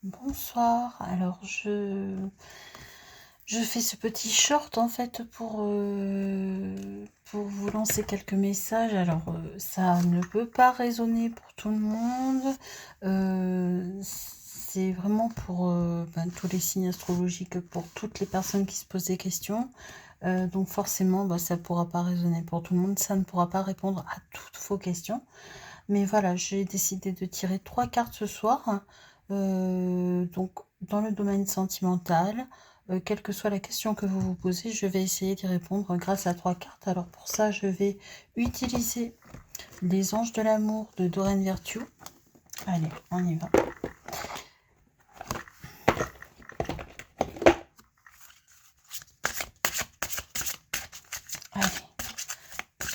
Bonsoir. Alors je fais ce petit short en fait pour vous lancer quelques messages. Alors ça ne peut pas résonner pour tout le monde. C'est vraiment pour tous les signes astrologiques, pour toutes les personnes qui se posent des questions. Donc forcément, ça ne pourra pas résonner pour tout le monde. Ça ne pourra pas répondre à toutes vos questions. Mais voilà, j'ai décidé de tirer 3 cartes ce soir. Donc, dans le domaine sentimental, quelle que soit la question que vous vous posez, je vais essayer d'y répondre grâce à 3 cartes. Alors pour ça, je vais utiliser les anges de l'amour de Doreen Virtue. Allez, on y va. Allez,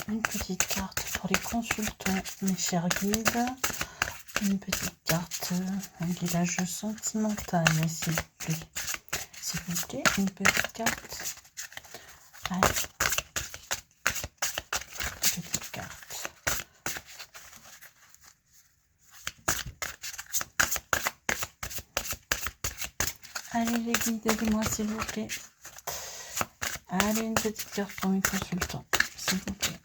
une petite carte pour les consultants, mes chers guides. Une petite carte, un guidage sentimental, s'il vous plaît. S'il vous plaît, une petite carte. Allez. Petite carte. Allez les guides, aidez-moi s'il vous plaît. Allez, une petite carte pour mes consultants, s'il vous plaît.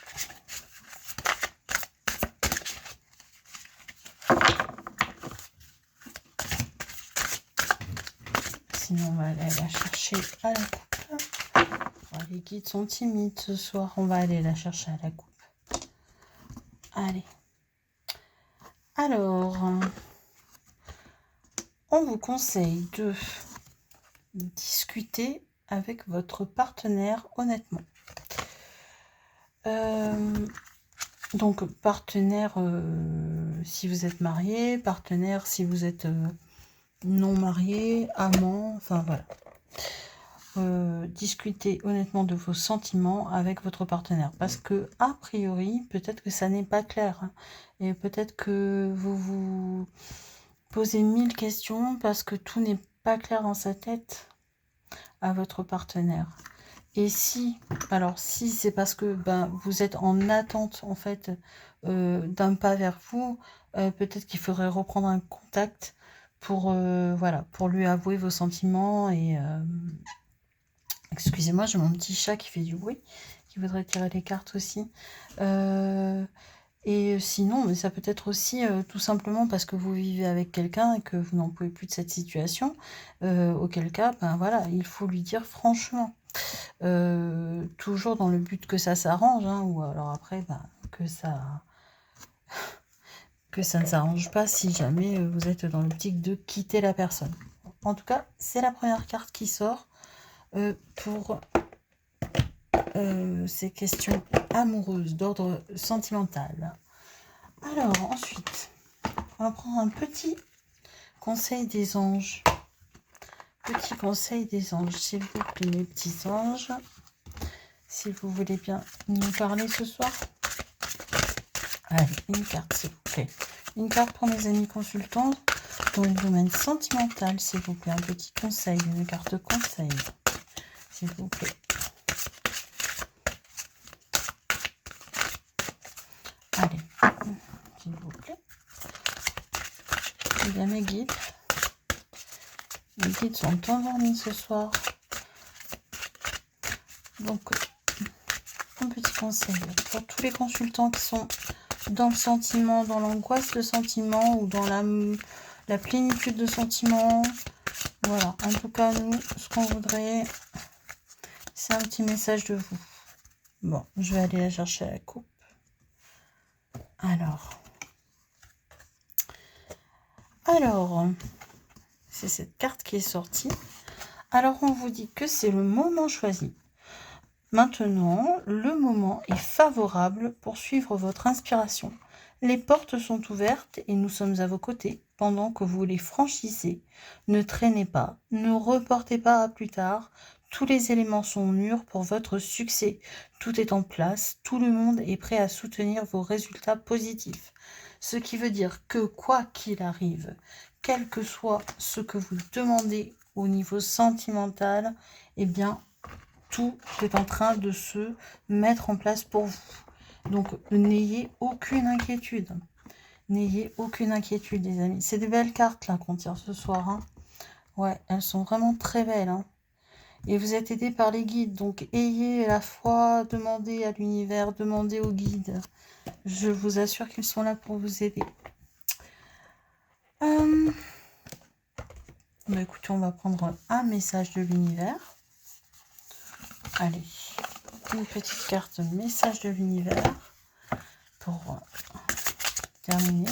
Sinon, on va aller la chercher à la coupe. Oh, les guides sont timides ce soir. On va aller la chercher à la coupe. Allez. Alors, on vous conseille de discuter avec votre partenaire honnêtement. Donc, partenaire si vous êtes marié, partenaire si vous êtes non marié, amant, enfin voilà. Discutez honnêtement de vos sentiments avec votre partenaire parce que a priori peut-être que ça n'est pas clair hein, et peut-être que vous vous posez 1000 questions parce que tout n'est pas clair dans sa tête à votre partenaire. Et si c'est parce que vous êtes en attente en fait d'un pas vers vous, peut-être qu'il faudrait reprendre un contact pour pour lui avouer vos sentiments et excusez-moi, j'ai mon petit chat qui fait du bruit, qui voudrait tirer les cartes aussi. Et sinon, mais ça peut être aussi tout simplement parce que vous vivez avec quelqu'un et que vous n'en pouvez plus de cette situation. Auquel cas, il faut lui dire franchement. Toujours dans le but que ça s'arrange, hein, ou alors après, que ça ne s'arrange pas si jamais vous êtes dans l'optique de quitter la personne. En tout cas, c'est la première carte qui sort pour ces questions amoureuses d'ordre sentimental. Alors ensuite, on va prendre un petit conseil des anges. Petit conseil des anges, s'il vous plaît, mes petits anges. Si vous voulez bien nous parler ce soir. Allez, une carte, s'il vous plaît. Une carte pour mes amis consultants dans le domaine sentimental, s'il vous plaît. Un petit conseil, une carte conseil, s'il vous plaît. Allez, s'il vous plaît. Eh bien, mes guides. Les guides sont endormis ce soir. Donc, un petit conseil pour tous les consultants qui sont dans le sentiment, dans l'angoisse de sentiment ou dans la plénitude de sentiment. Voilà, en tout cas, nous, ce qu'on voudrait, c'est un petit message de vous. Bon, je vais aller la chercher à la coupe. Alors, c'est cette carte qui est sortie. Alors, on vous dit que c'est le moment choisi. Maintenant, le moment est favorable pour suivre votre inspiration. Les portes sont ouvertes et nous sommes à vos côtés pendant que vous les franchissez. Ne traînez pas, ne reportez pas à plus tard. Tous les éléments sont mûrs pour votre succès. Tout est en place, tout le monde est prêt à soutenir vos résultats positifs. Ce qui veut dire que quoi qu'il arrive, quel que soit ce que vous demandez au niveau sentimental, eh bien, tout est en train de se mettre en place pour vous. Donc, n'ayez aucune inquiétude. N'ayez aucune inquiétude, les amis. C'est des belles cartes, là, qu'on tire ce soir. Hein. Ouais, elles sont vraiment très belles. Hein. Et vous êtes aidés par les guides. Donc, ayez la foi, demandez à l'univers, demandez aux guides. Je vous assure qu'ils sont là pour vous aider. Bah, écoutez, on va prendre un message de l'univers. Allez, une petite carte message de l'univers pour terminer.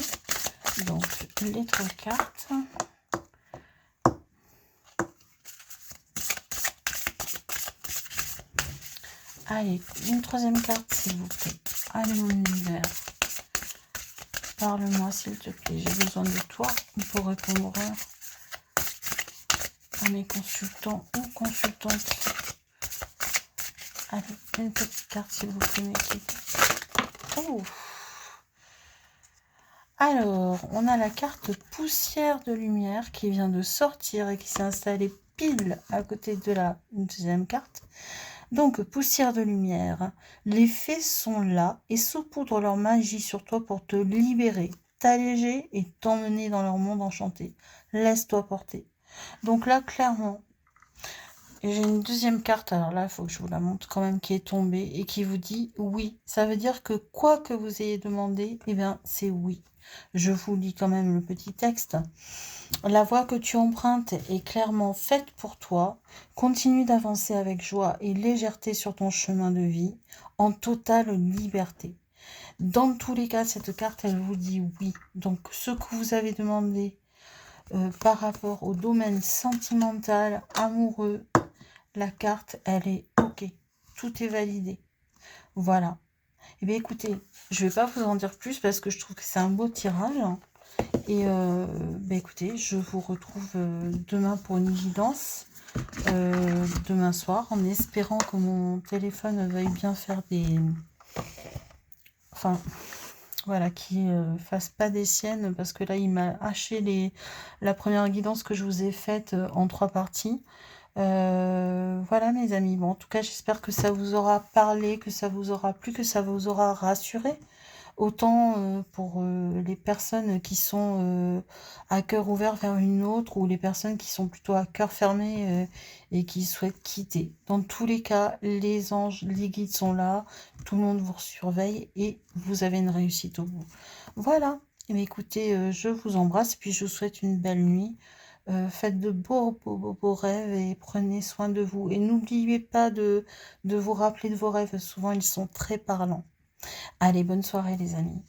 Donc, les 3 cartes. Allez, une 3e carte, s'il vous plaît. Allez, mon univers. Parle-moi, s'il te plaît. J'ai besoin de toi pour répondre à mes consultants ou consultantes. Allez, une petite carte, s'il vous plaît, m'équipe. Oh. Alors, on a la carte poussière de lumière qui vient de sortir et qui s'est installée pile à côté de la 2e carte. Donc, poussière de lumière, les fées sont là et saupoudrent leur magie sur toi pour te libérer, t'alléger et t'emmener dans leur monde enchanté. Laisse-toi porter. Donc là, clairement, j'ai une 2e carte, alors là, il faut que je vous la montre quand même, qui est tombée et qui vous dit oui. Ça veut dire que quoi que vous ayez demandé, eh bien, c'est oui. Je vous lis quand même le petit texte. La voie que tu empruntes est clairement faite pour toi. Continue d'avancer avec joie et légèreté sur ton chemin de vie, en totale liberté. Dans tous les cas, cette carte, elle vous dit oui. Donc, ce que vous avez demandé par rapport au domaine sentimental, amoureux, la carte, elle est OK. Tout est validé. Voilà. Eh bien, écoutez, je ne vais pas vous en dire plus parce que je trouve que c'est un beau tirage. Et écoutez, je vous retrouve demain pour une guidance, demain soir, en espérant que mon téléphone veuille bien faire des... Enfin, voilà, qu'il fasse pas des siennes, parce que là, il m'a haché la première guidance que je vous ai faite en 3 parties. Voilà, mes amis. Bon, en tout cas, j'espère que ça vous aura parlé, que ça vous aura plu, que ça vous aura rassuré. Autant pour les personnes qui sont à cœur ouvert vers une autre, ou les personnes qui sont plutôt à cœur fermé et qui souhaitent quitter. Dans tous les cas, les anges, les guides sont là, tout le monde vous surveille et vous avez une réussite au bout. Voilà. Mais écoutez, je vous embrasse, puis je vous souhaite une belle nuit. Faites de beaux rêves et prenez soin de vous. Et n'oubliez pas de vous rappeler de vos rêves. Souvent, ils sont très parlants. Allez, bonne soirée les amis.